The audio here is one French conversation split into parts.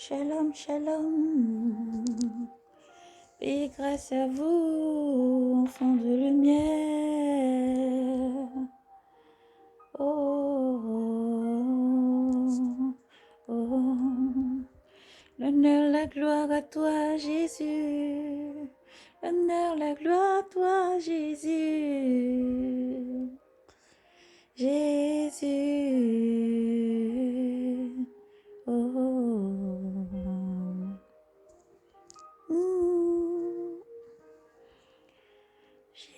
Shalom, shalom. Et grâce à vous, enfants de lumière. Oh, oh, oh. L'honneur, la gloire à toi, Jésus. L'honneur, la gloire à toi, Jésus. Jésus. Oh.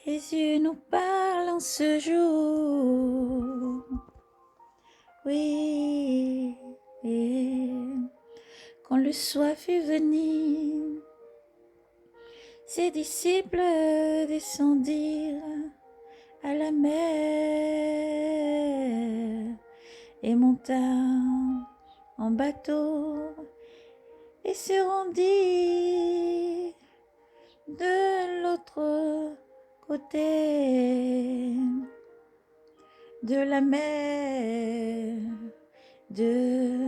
Jésus nous parle en ce jour. Oui. Quand le soir fut venu, ses disciples descendirent à la mer et montèrent en bateau et se rendirent de l'autre côté de la mer de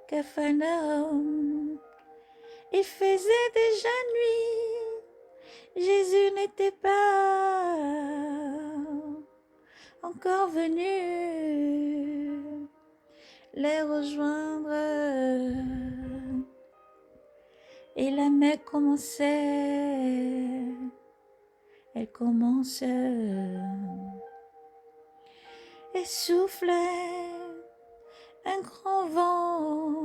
Capharnaüm. Il faisait déjà nuit, Jésus n'était pas encore venu les rejoindre. Et la mer commençait, elle commence et soufflait un grand vent,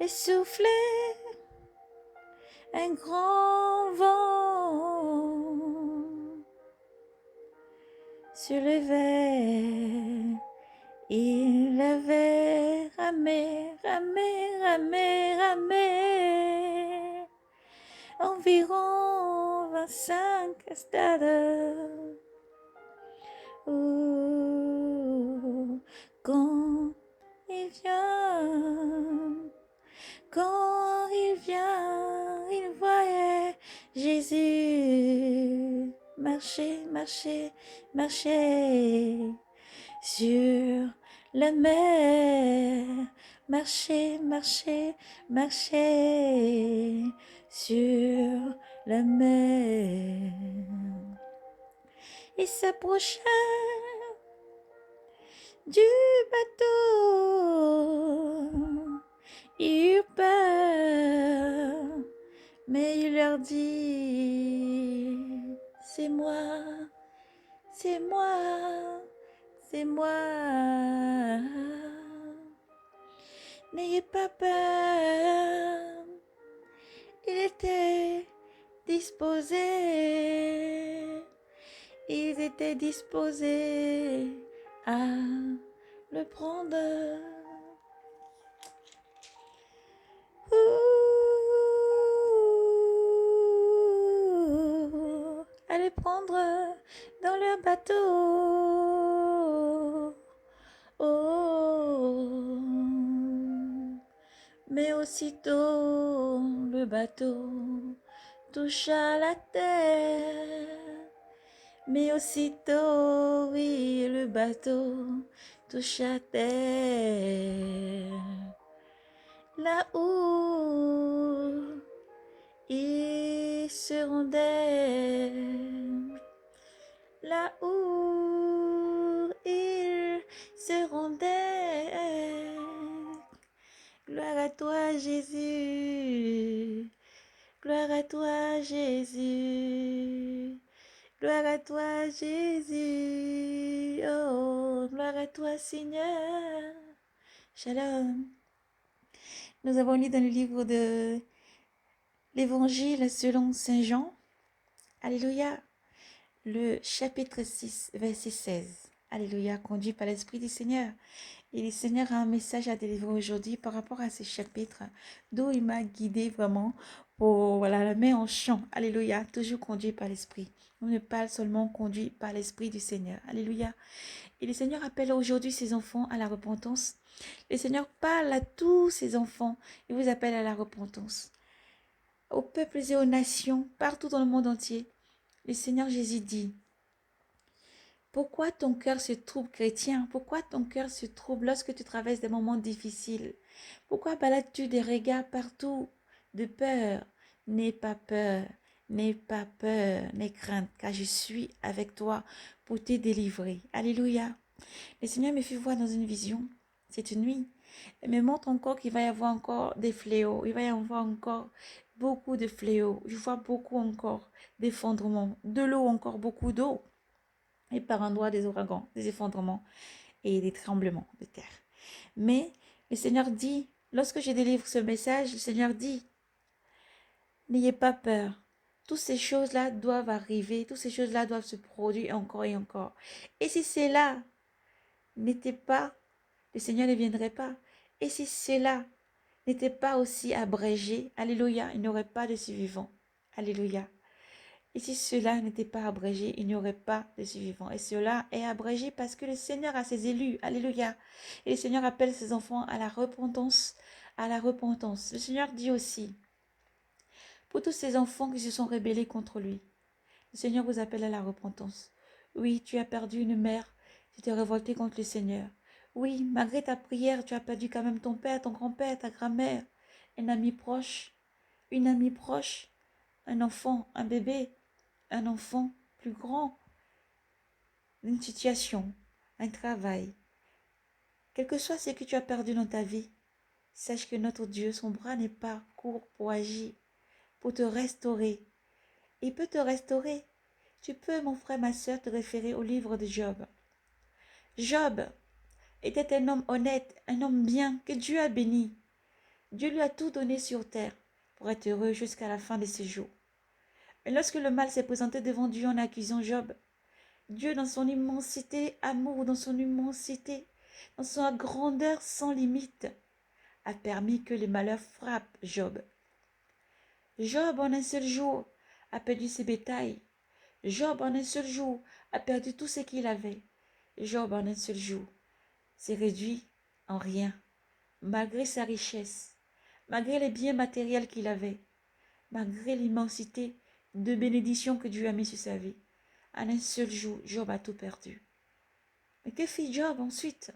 et soufflait un grand vent, se levait, il avait ramé, environ 25 stades. Quand il vient, il voyait Jésus marcher sur la mer, marcher sur la mer. Il s'approcha du bateau, ils eurent peur, mais il leur dit, c'est moi, n'ayez pas peur. Il était disposé, ils étaient disposés à le prendre. À le prendre dans le bateau. Oh. Mais aussitôt le bateau toucha la terre. Mais aussitôt, oui, le bateau toucha terre. Là où il se rendait, là où il se rendait. Gloire à toi, Jésus. Gloire à toi, Jésus. Gloire à toi, Jésus. Oh, gloire à toi, Seigneur. Shalom. Nous avons lu dans le livre de l'Évangile selon Saint Jean. Alléluia. Le chapitre 6, verset 16. Alléluia, conduit par l'Esprit du Seigneur. Et le Seigneur a un message à délivrer aujourd'hui par rapport à ce chapitre, d'où il m'a guidé vraiment pour la main en chant. Alléluia, toujours conduit par l'Esprit. On ne parle seulement conduit par l'Esprit du Seigneur. Alléluia. Et le Seigneur appelle aujourd'hui ses enfants à la repentance. Le Seigneur parle à tous ses enfants et vous appelle à la repentance. Aux peuples et aux nations, partout dans le monde entier. Le Seigneur Jésus dit, Pourquoi ton cœur se trouble, chrétien? Pourquoi ton cœur se trouble lorsque tu traverses des moments difficiles? Pourquoi balades-tu des regards partout de peur? N'aie pas peur, n'aie pas peur, n'aie crainte, car je suis avec toi pour te délivrer. Alléluia. Le Seigneur me fait voir dans une vision cette nuit. Il me montre encore qu'il va y avoir encore des fléaux. Il va y avoir encore beaucoup de fléaux. Je vois beaucoup encore d'effondrements. De l'eau, encore beaucoup d'eau. Et par endroits des ouragans, des effondrements et des tremblements de terre. Mais le Seigneur dit, lorsque je délivre ce message, le Seigneur dit, n'ayez pas peur. Toutes ces choses-là doivent arriver. Toutes ces choses-là doivent se produire encore et encore. Et si cela n'était pas, le Seigneur ne viendrait pas. Et si cela n'était pas aussi abrégé, alléluia, il n'y aurait pas de survivants. Alléluia. Et si cela n'était pas abrégé, il n'y aurait pas de survivants. Et cela est abrégé parce que le Seigneur a ses élus. Alléluia. Et le Seigneur appelle ses enfants à la repentance. À la repentance. Le Seigneur dit aussi, pour tous ces enfants qui se sont rebellés contre lui, le Seigneur vous appelle à la repentance. Oui, tu as perdu une mère, tu t'es révolté contre le Seigneur. Oui, malgré ta prière, tu as perdu quand même ton père, ton grand-père, ta grand-mère, un ami proche, une amie proche, un enfant, un bébé, un enfant plus grand, une situation, un travail. Quel que soit ce que tu as perdu dans ta vie, sache que notre Dieu, son bras n'est pas court pour agir, pour te restaurer. Il peut te restaurer. Tu peux, mon frère, ma soeur, te référer au livre de Job. Job était un homme honnête, un homme bien, que Dieu a béni. Dieu lui a tout donné sur terre pour être heureux jusqu'à la fin de ses jours. Mais lorsque le mal s'est présenté devant Dieu en accusant Job, Dieu, dans son immensité, amour, dans son immensité, dans sa grandeur sans limite, a permis que les malheurs frappent Job. Job, en un seul jour, a perdu ses bétails. Job, en un seul jour, a perdu tout ce qu'il avait. Job, en un seul jour, s'est réduit en rien, malgré sa richesse, malgré les biens matériels qu'il avait, malgré l'immensité de bénédictions que Dieu a mis sur sa vie. En un seul jour, Job a tout perdu. Mais que fit Job ensuite?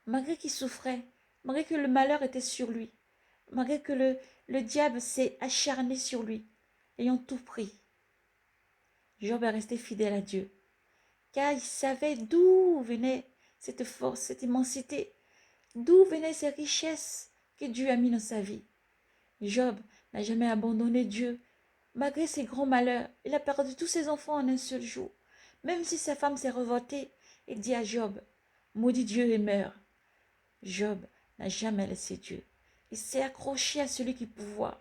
Malgré qu'il souffrait, malgré que le malheur était sur lui, malgré que le diable s'est acharné sur lui, ayant tout pris, Job est resté fidèle à Dieu, car il savait d'où venait cette force, cette immensité, d'où venaient ces richesses que Dieu a mis dans sa vie. Job n'a jamais abandonné Dieu, malgré ses grands malheurs. Il a perdu tous ses enfants en un seul jour. Même si sa femme s'est revoltée et dit à Job, maudit Dieu et meurt. Job n'a jamais laissé Dieu. Il s'est accroché à celui qui pourvoit.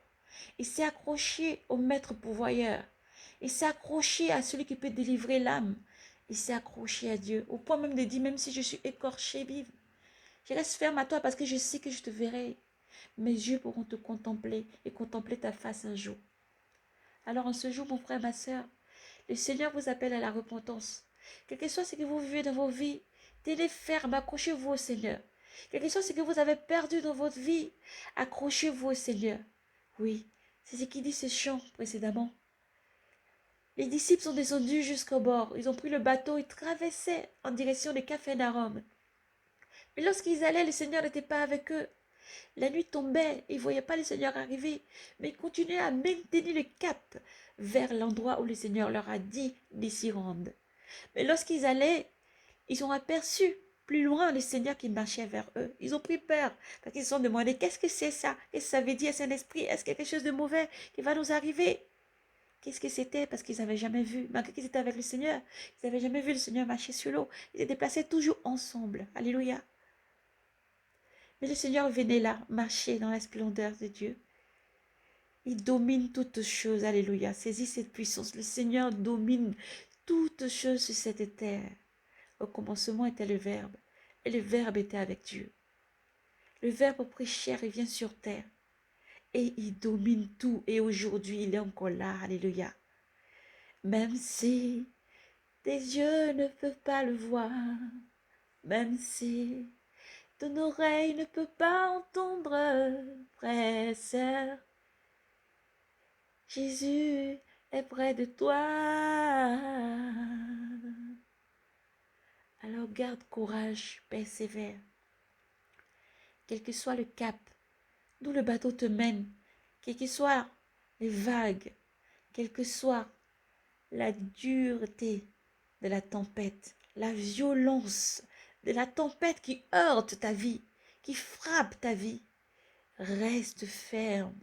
Il s'est accroché au maître pourvoyeur. Il s'est accroché à celui qui peut délivrer l'âme. Il s'est accroché à Dieu, au point même de dire, même si je suis écorché vive, je reste ferme à toi parce que je sais que je te verrai. Mes yeux pourront te contempler et contempler ta face un jour. Alors en ce jour, mon frère, ma soeur, le Seigneur vous appelle à la repentance. Quel que soit ce que vous vivez dans vos vies, tenez ferme, accrochez-vous au Seigneur. Quel que soit ce que vous avez perdu dans votre vie, accrochez-vous au Seigneur. Oui, c'est ce qu'il dit ce chant précédemment. Les disciples sont descendus jusqu'au bord. Ils ont pris le bateau et traversaient en direction de Capharnaüm. Mais lorsqu'ils allaient, le Seigneur n'était pas avec eux. La nuit tombait, ils ne voyaient pas le Seigneur arriver, mais ils continuaient à maintenir le cap vers l'endroit où le Seigneur leur a dit de s'y rendre. Mais lorsqu'ils allaient, ils ont aperçu plus loin le Seigneur qui marchait vers eux. Ils ont pris peur, parce qu'ils se sont demandé, qu'est-ce que c'est ça? Qu'est-ce que ça veut dire, Saint-Esprit? Est-ce quelque chose de mauvais qui va nous arriver? Qu'est-ce que c'était? Parce qu'ils n'avaient jamais vu, malgré qu'ils étaient avec le Seigneur, ils n'avaient jamais vu le Seigneur marcher sur l'eau. Ils se déplaçaient toujours ensemble. Alléluia. Mais le Seigneur venait là, marcher dans la splendeur de Dieu. Il domine toutes choses. Alléluia. Saisis cette puissance. Le Seigneur domine toutes choses sur cette terre. Au commencement était le Verbe, et le Verbe était avec Dieu. Le Verbe prit chair et vient sur terre, et il domine tout, et aujourd'hui il est encore là. Alléluia. Même si tes yeux ne peuvent pas le voir, même si ton oreille ne peut pas entendre, frère, sœur, Jésus est près de toi. Alors garde courage, persévère. Quel que soit le cap, d'où le bateau te mène, quelles que soient les vagues, quelle que soit la dureté de la tempête, la violence de la tempête qui heurte ta vie, qui frappe ta vie, reste ferme.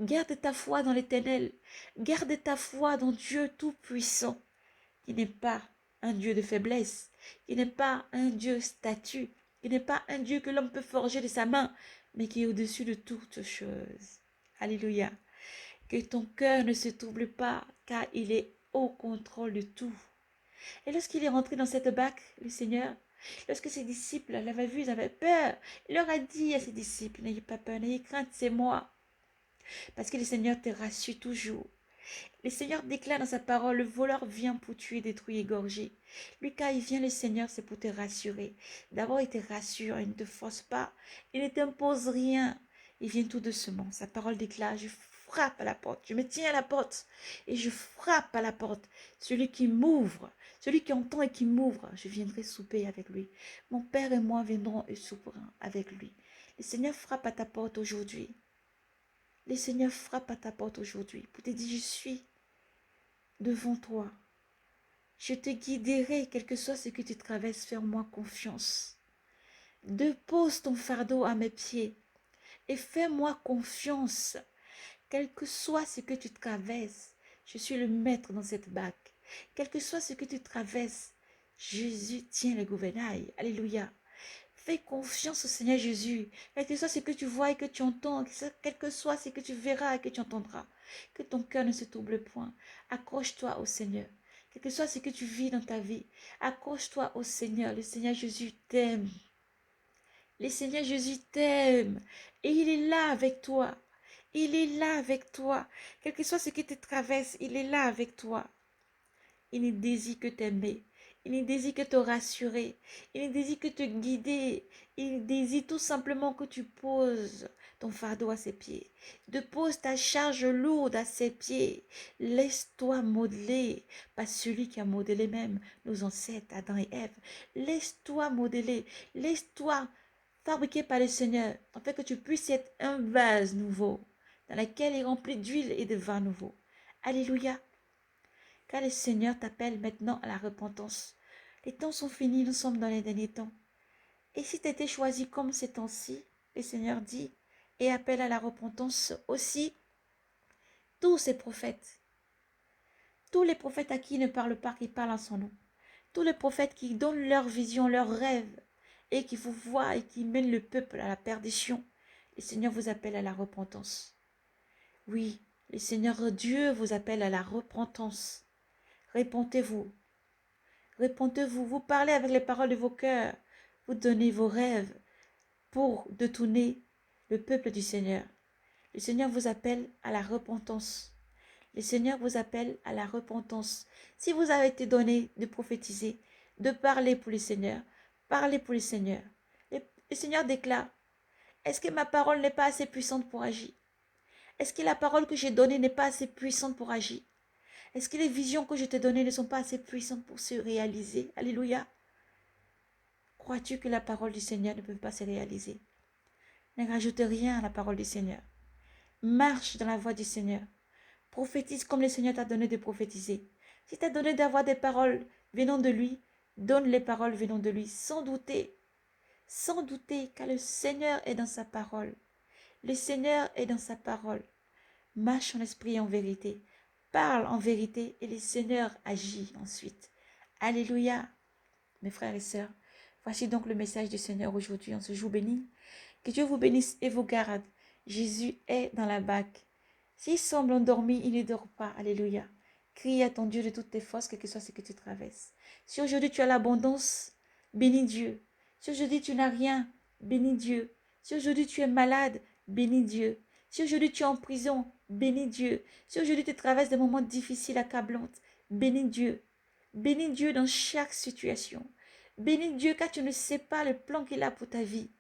Garde ta foi dans l'Éternel. Garde ta foi dans Dieu Tout-Puissant, qui n'est pas un Dieu de faiblesse, qui n'est pas un Dieu statue, qui n'est pas un Dieu que l'homme peut forger de sa main, mais qui est au-dessus de toutes choses. Alléluia. Que ton cœur ne se trouble pas, car il est au contrôle de tout. Et lorsqu'il est rentré dans cette barque, le Seigneur, lorsque ses disciples l'avaient vu, ils avaient peur. Il leur a dit à ses disciples, n'ayez pas peur, n'ayez crainte, c'est moi. Parce que le Seigneur te rassure toujours. Le Seigneur déclare dans sa parole, le voleur vient pour tuer, détruire, égorger. Lui, quand il vient, le Seigneur, c'est pour te rassurer. D'abord, il te rassure, il ne te force pas, il ne t'impose rien. Il vient tout doucement. Sa parole déclare, je frappe à la porte, je me tiens à la porte et je frappe à la porte. Celui qui m'ouvre, celui qui entend et qui m'ouvre, je viendrai souper avec lui. Mon Père et moi viendrons et souperons avec lui. Le Seigneur frappe à ta porte aujourd'hui. Le Seigneur frappe à ta porte aujourd'hui pour te dire, je suis devant toi. Je te guiderai, quel que soit ce que tu traverses, fais-moi confiance. Dépose ton fardeau à mes pieds et fais-moi confiance. Quel que soit ce que tu traverses, je suis le maître dans cette barque. Quel que soit ce que tu traverses, Jésus tient le gouvernail. Alléluia. Fais confiance au Seigneur Jésus. Quel que soit ce que tu vois et que tu entends, quel que soit ce que tu verras et que tu entendras, que ton cœur ne se trouble point. Accroche-toi au Seigneur. Quel que soit ce que tu vis dans ta vie, accroche-toi au Seigneur. Le Seigneur Jésus t'aime. Le Seigneur Jésus t'aime. Et il est là avec toi. Il est là avec toi. Quel que soit ce qui te traverse, il est là avec toi. Il ne désire que t'aimer. Il ne désire que te rassurer. Il ne désire que te guider. Il désire tout simplement que tu poses ton fardeau à ses pieds. Dépose ta charge lourde à ses pieds. Laisse-toi modeler par celui qui a modelé même nos ancêtres, Adam et Ève. Laisse-toi modeler. Laisse-toi fabriquer par le Seigneur, afin que tu puisses être un vase nouveau, dans lequel il est rempli d'huile et de vin nouveau. Alléluia. Car le Seigneur t'appelle maintenant à la repentance. Les temps sont finis, nous sommes dans les derniers temps. Et si tu étais choisi comme ces temps-ci, le Seigneur dit, et appelle à la repentance aussi tous ces prophètes. Tous les prophètes à qui il ne parle pas, qui parlent en son nom. Tous les prophètes qui donnent leur vision, leurs rêves, et qui vous voient et qui mènent le peuple à la perdition. Le Seigneur vous appelle à la repentance. Oui, le Seigneur Dieu vous appelle à la repentance. Répentez-vous. Répentez-vous. Vous parlez avec les paroles de vos cœurs. Vous donnez vos rêves pour détourner le peuple du Seigneur. Le Seigneur vous appelle à la repentance. Le Seigneur vous appelle à la repentance. Si vous avez été donné de prophétiser, de parler pour le Seigneur, parlez pour le Seigneur. Le Seigneur déclare, est-ce que ma parole n'est pas assez puissante pour agir? Est-ce que la parole que j'ai donnée n'est pas assez puissante pour agir? Est-ce que les visions que je t'ai données ne sont pas assez puissantes pour se réaliser? Alléluia. Crois-tu que la parole du Seigneur ne peut pas se réaliser? Ne rajoute rien à la parole du Seigneur. Marche dans la voie du Seigneur. Prophétise comme le Seigneur t'a donné de prophétiser. Si t'a donné d'avoir des paroles venant de lui, donne les paroles venant de lui, sans douter. Sans douter, car le Seigneur est dans sa parole. Le Seigneur est dans sa parole. Marche en esprit et en vérité. Parle en vérité et le Seigneur agit ensuite. Alléluia. Mes frères et sœurs, voici donc le message du Seigneur aujourd'hui en ce jour béni. Que Dieu vous bénisse et vous garde. Jésus est dans la barque. S'il semble endormi, il ne dort pas. Alléluia. Crie à ton Dieu de toutes tes forces, quel que soit ce que tu traverses. Si aujourd'hui tu as l'abondance, bénis Dieu. Si aujourd'hui tu n'as rien, bénis Dieu. Si aujourd'hui tu es malade, bénis Dieu. Si aujourd'hui tu es en prison, bénis Dieu. Si aujourd'hui tu traverses des moments difficiles, accablants, bénis Dieu. Bénis Dieu dans chaque situation. Bénis Dieu car tu ne sais pas le plan qu'il a pour ta vie.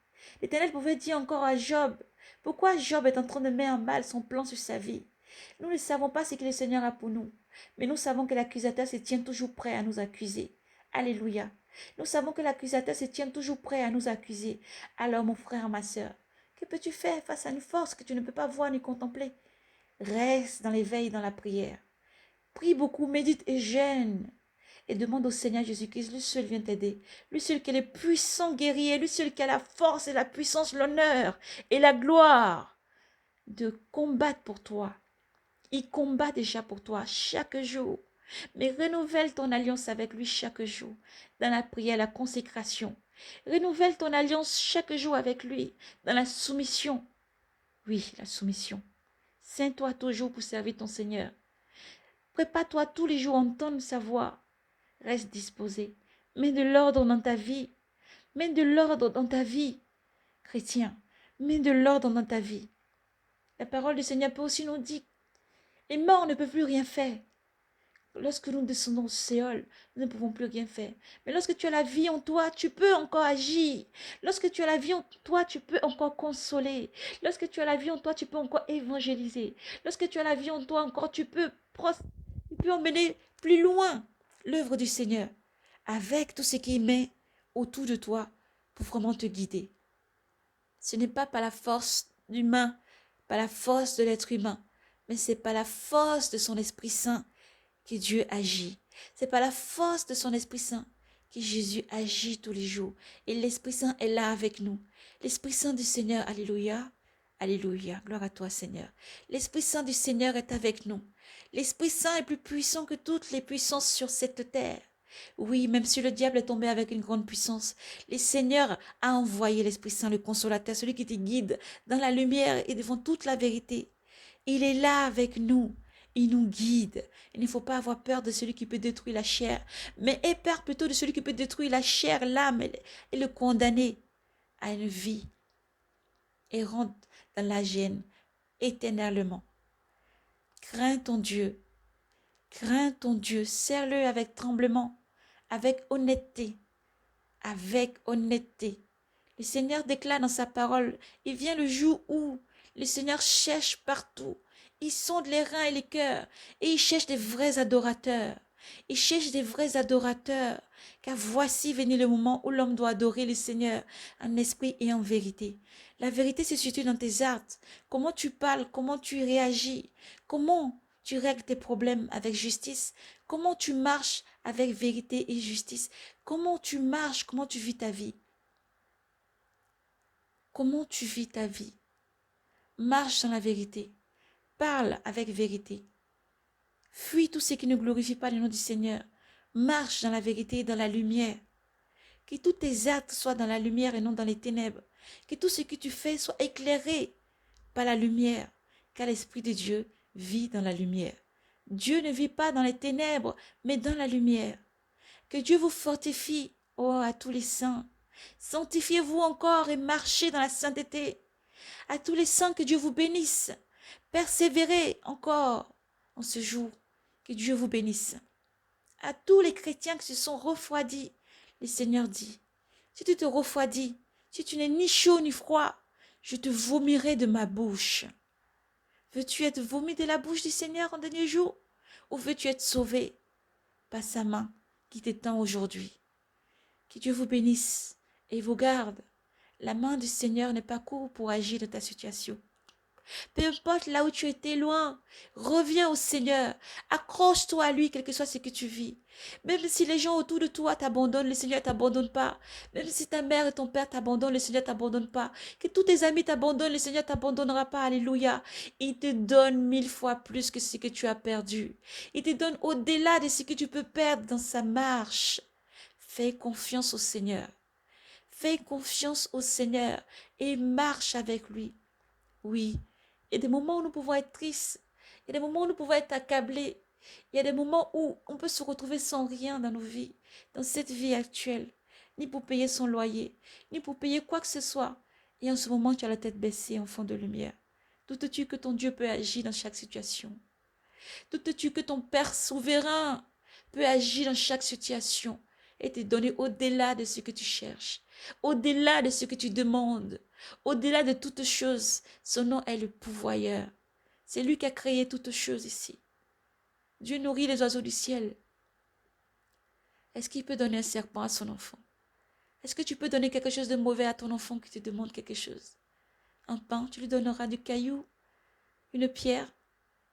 L'Éternel pouvait dire encore à Job, pourquoi Job est en train de mettre en mal son plan sur sa vie? Nous ne savons pas ce que le Seigneur a pour nous, mais nous savons que l'accusateur se tient toujours prêt à nous accuser. Alléluia. Nous savons que l'accusateur se tient toujours prêt à nous accuser. Alors, mon frère, ma soeur, que peux-tu faire face à une force que tu ne peux pas voir ni contempler? Reste dans l'éveil et dans la prière. Prie beaucoup, médite et jeûne. Et demande au Seigneur Jésus-Christ, lui seul vient t'aider. Lui seul qui est le puissant guerrier, lui seul qui a la force et la puissance, l'honneur et la gloire de combattre pour toi. Il combat déjà pour toi chaque jour. Mais renouvelle ton alliance avec lui chaque jour, dans la prière, la consécration. Renouvelle ton alliance chaque jour avec lui, dans la soumission. Oui, la soumission. Sains-toi toujours pour servir ton Seigneur. Prépare-toi tous les jours à entendre sa voix. Reste disposé. Mets de l'ordre dans ta vie. Mets de l'ordre dans ta vie. Chrétien, mets de l'ordre dans ta vie. La parole du Seigneur peut aussi nous dire, les morts ne peuvent plus rien faire. Lorsque nous descendons au Séol, nous ne pouvons plus rien faire. Mais lorsque tu as la vie en toi, tu peux encore agir. Lorsque tu as la vie en toi, tu peux encore consoler. Lorsque tu as la vie en toi, tu peux encore évangéliser. Lorsque tu as la vie en toi encore, tu peux emmener plus loin l'œuvre du Seigneur avec tout ce qui met autour de toi pour vraiment te guider. Ce n'est pas par la force d'humain, pas la force de l'être humain, mais c'est par la force de son Esprit Saint que Dieu agit. C'est par la force de son Esprit Saint que Jésus agit tous les jours. Et l'Esprit Saint est là avec nous. L'Esprit Saint du Seigneur, alléluia, alléluia, gloire à toi Seigneur. L'Esprit Saint du Seigneur est avec nous. L'Esprit Saint est plus puissant que toutes les puissances sur cette terre. Oui, même si le diable est tombé avec une grande puissance, le Seigneur a envoyé l'Esprit Saint, le consolateur, celui qui te guide dans la lumière et devant toute la vérité. Il est là avec nous. Il nous guide. Il ne faut pas avoir peur de celui qui peut détruire la chair, mais aie peur plutôt de celui qui peut détruire la chair, l'âme et le condamner à une vie errante dans la gêne éternellement. Crains ton Dieu. Crains ton Dieu. Serre-le avec tremblement, avec honnêteté. Avec honnêteté. Le Seigneur déclare dans sa parole, il vient le jour où le Seigneur cherche partout. Il sonde les reins et les cœurs et il cherche des vrais adorateurs. Il cherche des vrais adorateurs, car voici venu le moment où l'homme doit adorer le Seigneur en esprit et en vérité. La vérité se situe dans tes actes. Comment tu parles, comment tu réagis, comment tu règles tes problèmes avec justice, comment tu marches avec vérité et justice, comment tu marches, comment tu vis ta vie. Comment tu vis ta vie? Marche dans la vérité. Parle avec vérité. Fuis tout ce qui ne glorifie pas le nom du Seigneur. Marche dans la vérité et dans la lumière. Que tous tes actes soient dans la lumière et non dans les ténèbres. Que tout ce que tu fais soit éclairé par la lumière. Car l'Esprit de Dieu vit dans la lumière. Dieu ne vit pas dans les ténèbres, mais dans la lumière. Que Dieu vous fortifie, ô à tous les saints. Sanctifiez-vous encore et marchez dans la sainteté. À tous les saints, que Dieu vous bénisse. Persévérez encore en ce jour. Que Dieu vous bénisse. À tous les chrétiens qui se sont refroidis, le Seigneur dit, si tu te refroidis, si tu n'es ni chaud ni froid, je te vomirai de ma bouche. Veux-tu être vomi de la bouche du Seigneur en dernier jour? Ou veux-tu être sauvé par sa main qui t'étend aujourd'hui? Que Dieu vous bénisse et vous garde. La main du Seigneur n'est pas courte pour agir dans ta situation. Peu importe là où tu étais loin, reviens au Seigneur. Accroche-toi à lui, quel que soit ce que tu vis. Même si les gens autour de toi t'abandonnent, le Seigneur ne t'abandonne pas. Même si ta mère et ton père t'abandonnent, le Seigneur ne t'abandonne pas. Que tous tes amis t'abandonnent, le Seigneur ne t'abandonnera pas. Alléluia. Il te donne 1000 fois plus que ce que tu as perdu. Il te donne au-delà de ce que tu peux perdre dans sa marche. Fais confiance au Seigneur. Fais confiance au Seigneur et marche avec lui. Oui, il y a des moments où nous pouvons être tristes. Il y a des moments où nous pouvons être accablés. Il y a des moments où on peut se retrouver sans rien dans nos vies, dans cette vie actuelle, ni pour payer son loyer, ni pour payer quoi que ce soit. Et en ce moment, tu as la tête baissée en fond de lumière. Doutes-tu que ton Dieu peut agir dans chaque situation? Doutes-tu que ton Père souverain peut agir dans chaque situation et te donner au-delà de ce que tu cherches, au-delà de ce que tu demandes, au-delà de toutes choses? Son nom est le pourvoyeur. C'est lui qui a créé toutes choses ici. Dieu nourrit les oiseaux du ciel. Est-ce qu'il peut donner un serpent à son enfant? Est-ce que tu peux donner quelque chose de mauvais à ton enfant qui te demande quelque chose? Un pain, tu lui donneras du caillou, une pierre?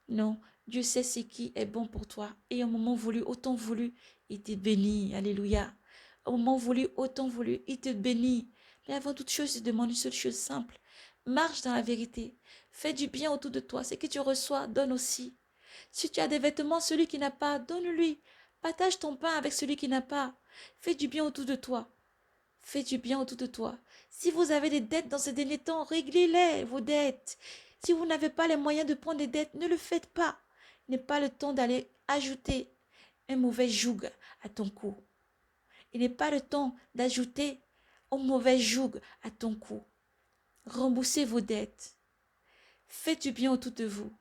Non, Dieu sait ce qui est bon pour toi. Et au moment voulu, autant voulu, il te bénit. Alléluia. Au moment voulu, autant voulu, il te bénit. Mais avant toute chose, il demande une seule chose simple. Marche dans la vérité. Fais du bien autour de toi. Ce que tu reçois, donne aussi. Si tu as des vêtements, celui qui n'a pas, donne-lui. Partage ton pain avec celui qui n'a pas. Fais du bien autour de toi. Fais du bien autour de toi. Si vous avez des dettes dans ces derniers temps, réglez-les, vos dettes. Si vous n'avez pas les moyens de prendre des dettes, ne le faites pas. Il n'est pas le temps d'aller ajouter un mauvais joug à ton cou. Il n'est pas le temps d'ajouter un mauvais joug à ton cou. Remboursez vos dettes. Faites du bien autour de vous.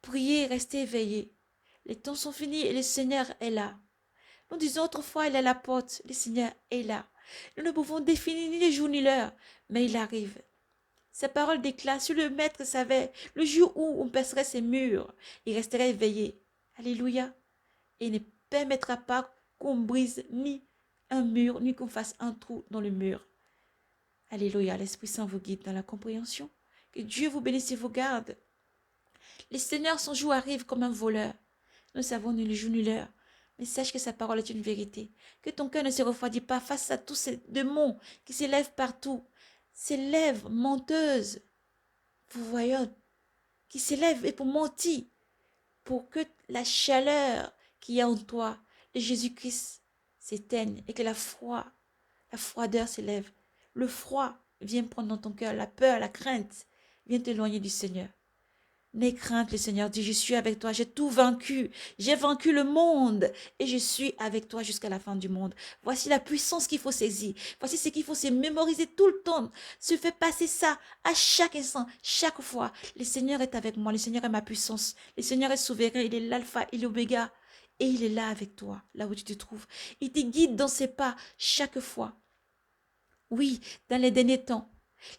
Priez, restez éveillés. Les temps sont finis et le Seigneur est là. Nous disons autrefois, il est à la porte, le Seigneur est là. Nous ne pouvons définir ni le jour ni l'heure, mais il arrive. Sa parole déclare, si le Maître savait, le jour où on percerait ses murs, il resterait éveillé. Alléluia. Et il ne permettra pas qu'on brise ni un mur, ni qu'on fasse un trou dans le mur. Alléluia. L'Esprit Saint vous guide dans la compréhension. Que Dieu vous bénisse et vous garde. Le Seigneur, son jour arrive comme un voleur. Nous ne savons ni le jour ni l'heure. Mais sache que sa parole est une vérité. Que ton cœur ne se refroidit pas face à tous ces démons qui s'élèvent partout. Ces lèvres menteuses, vous voyez, qui s'élèvent et pour mentir. Pour que la chaleur qui est en toi, de Jésus-Christ, s'éteigne et que la froideur s'élève. Le froid vient prendre dans ton cœur, la peur, la crainte vient t'éloigner du Seigneur. N'aie crainte, le Seigneur dit, je suis avec toi, j'ai tout vaincu, j'ai vaincu le monde et je suis avec toi jusqu'à la fin du monde. Voici la puissance qu'il faut saisir, voici ce qu'il faut se mémoriser tout le temps, se fait passer ça à chaque instant, chaque fois. Le Seigneur est avec moi, le Seigneur est ma puissance, le Seigneur est souverain, il est l'alpha et l'oméga et il est là avec toi, là où tu te trouves. Il te guide dans ses pas chaque fois. Oui, dans les derniers temps.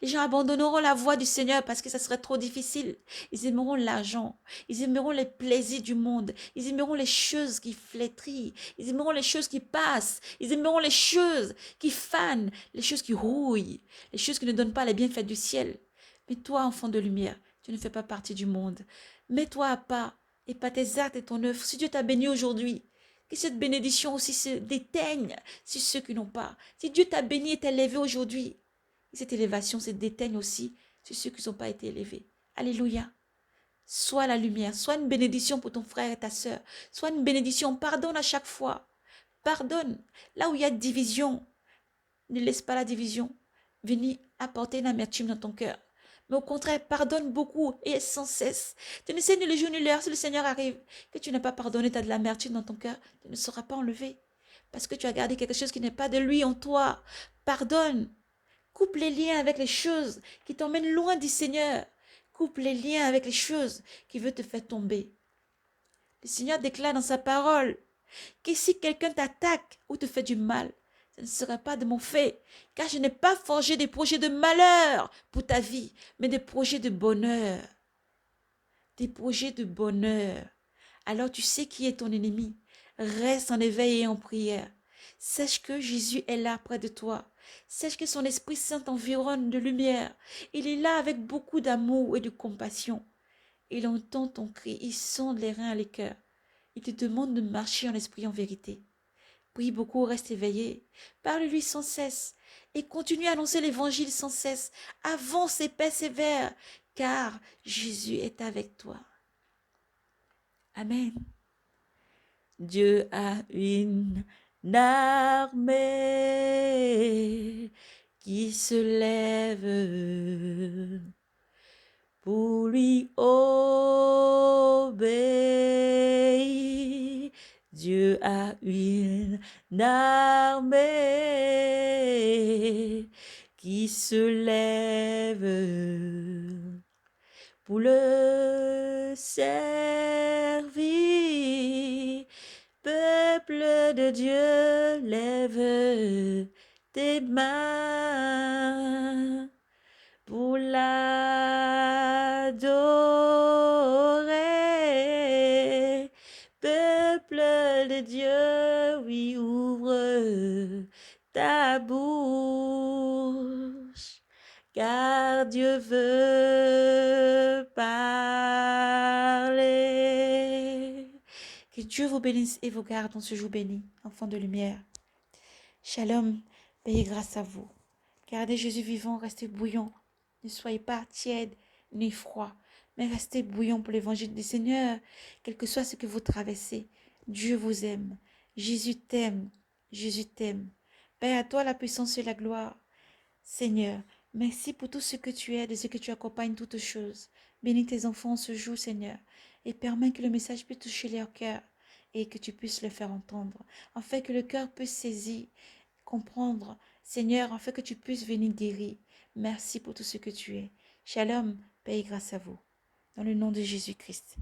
Les gens abandonneront la voie du Seigneur parce que ça serait trop difficile. Ils aimeront l'argent. Ils aimeront les plaisirs du monde. Ils aimeront les choses qui flétrissent. Ils aimeront les choses qui passent. Ils aimeront les choses qui fanent, les choses qui rouillent, les choses qui ne donnent pas les bienfaits du ciel. Mais toi, enfant de lumière, tu ne fais pas partie du monde. Mets-toi à part et pas tes actes et ton œuvre. Si Dieu t'a béni aujourd'hui, que cette bénédiction aussi se déteigne sur ceux qui n'ont pas. Si Dieu t'a béni et t'a élevé aujourd'hui, cette élévation se déteigne aussi sur ceux qui n'ont pas été élevés. Alléluia. Sois la lumière, sois une bénédiction pour ton frère et ta sœur. Sois une bénédiction, pardonne à chaque fois. Pardonne. Là où il y a division, ne laisse pas la division venir apporter une amertume dans ton cœur. Mais au contraire, pardonne beaucoup et sans cesse. Tu ne sais ni le jour ni l'heure si le Seigneur arrive. Que tu n'as pas pardonné, tu as de l'amertume dans ton cœur, tu ne seras pas enlevé. Parce que tu as gardé quelque chose qui n'est pas de lui en toi. Pardonne. Coupe les liens avec les choses qui t'emmènent loin du Seigneur. Coupe les liens avec les choses qui veulent te faire tomber. Le Seigneur déclare dans sa parole que si quelqu'un t'attaque ou te fait du mal, ce ne sera pas de mon fait, car je n'ai pas forgé des projets de malheur pour ta vie, mais des projets de bonheur. Des projets de bonheur. Alors tu sais qui est ton ennemi. Reste en éveil et en prière. Sache que Jésus est là près de toi. Sache que son Esprit Saint t'environne de lumière. Il est là avec beaucoup d'amour et de compassion. Il entend ton cri, il sonde les reins et les cœurs. Il te demande de marcher en esprit en vérité. Prie beaucoup, reste éveillé. Parle-lui sans cesse et continue à annoncer l'évangile sans cesse. Avance et persévère, car Jésus est avec toi. Amen. Dieu a une armée qui se lève pour lui obéir. Dieu a une armée qui se lève pour le servir. Peuple de Dieu, lève tes mains pour l'adorer. Peuple de Dieu, oui, car Dieu veut parler. Que Dieu vous bénisse et vous garde en ce jour béni, enfants de lumière. Shalom, paix et grâce à vous. Gardez Jésus vivant, restez bouillant. Ne soyez pas tiède ni froid, mais restez bouillant pour l'évangile du Seigneur, quel que soit ce que vous traversez. Dieu vous aime. Jésus t'aime. Jésus t'aime. Père, à toi la puissance et la gloire. Seigneur, merci pour tout ce que tu es, de ce que tu accompagnes toutes choses. Bénis tes enfants ce jour, Seigneur, et permets que le message puisse toucher leur cœur et que tu puisses le faire entendre, afin que le cœur puisse saisir, comprendre, Seigneur, afin que tu puisses venir guérir. Merci pour tout ce que tu es. Shalom, paix et grâce à vous. Dans le nom de Jésus-Christ.